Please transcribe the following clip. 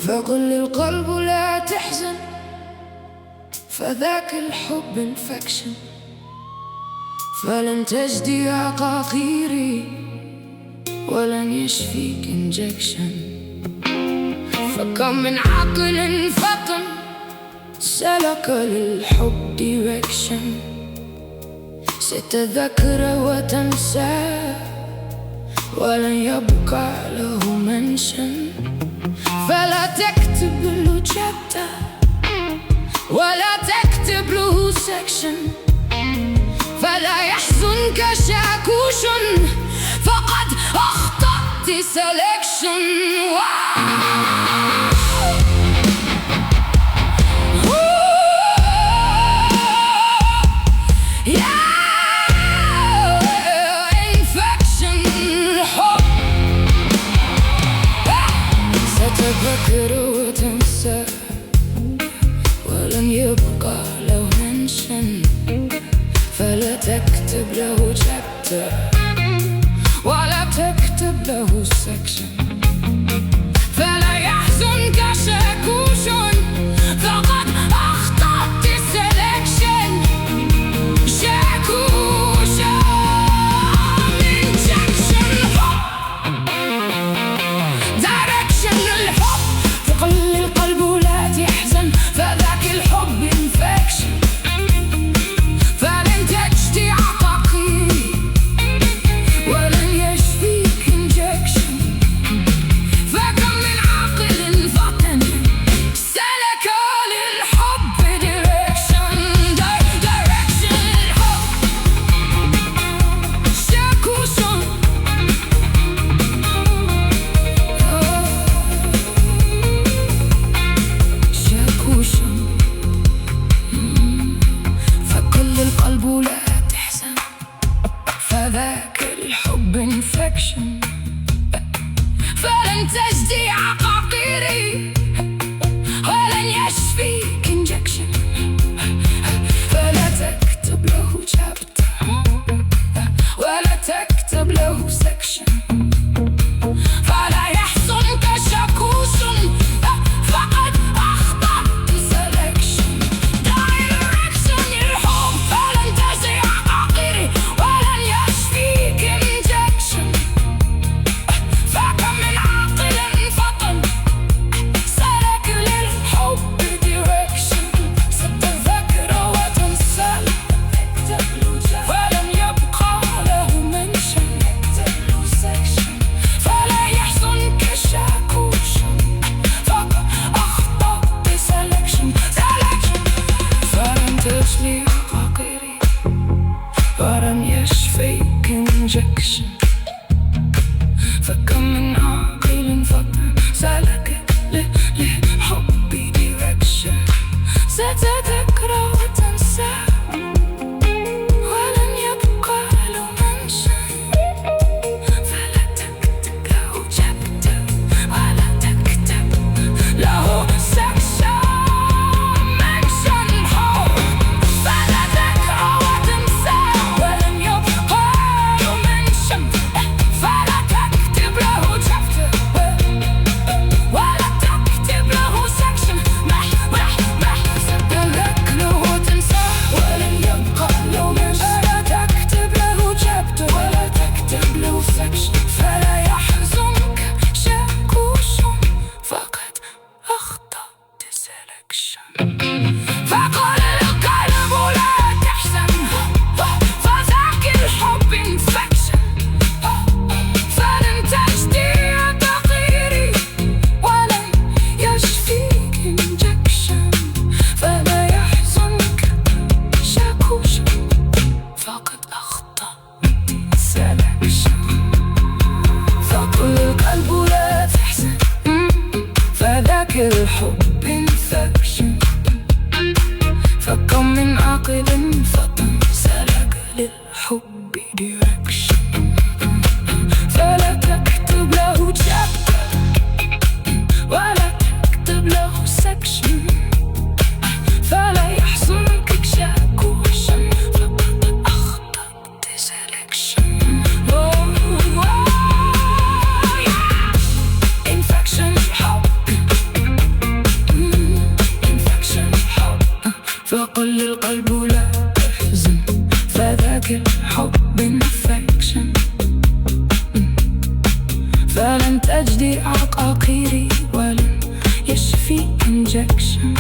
فقل للقلب لا تحزن، فذاك الحب انفكشن، فلن تجدي عقاقيري ولن يشفيك انجكشن. فكم من عقل فطن سلك للحب ديركشن، ستذكر وتنسى ولن يبقى له منشن. فلا تكتب له chapter ولا تكتب له section، فلا يحزنك شاكوش فقد أخطأت selection. ستذكر وتنسى ولن يبقى له منشن، فلا تكتب له chapter ولا تكتب له section، فلا يحزنك شاكوش فقد أخطأت selection. شاكوش injection direction للحب. فقل للقلب لا تحزن، فذاك الحب infection، فلن تجدي عقاقيري ولن يشفيك injection. فكم من عاقل فطن سلك للحب direction للحب. شاكوش فكل القلب لا تحزن، فذاك الحب انفكشن، فلن تجدي عقاقيري ولن يشفيك انجكشن. فلا تكتب له chapter ولا تكتب له section، فلا يحزنك شاكوش فقد أخطأت selection. direction للحب، فلن تجدي عقاقيري ولن يشفيك injection. فكم من عاقل فطن سلك للحب direction، ستذكر وتنسى تكتب له والقلب لا يحزن، فذاك الحب انفكشن. فلن تجدي عقاقيري ولن يشفيك انجكشن.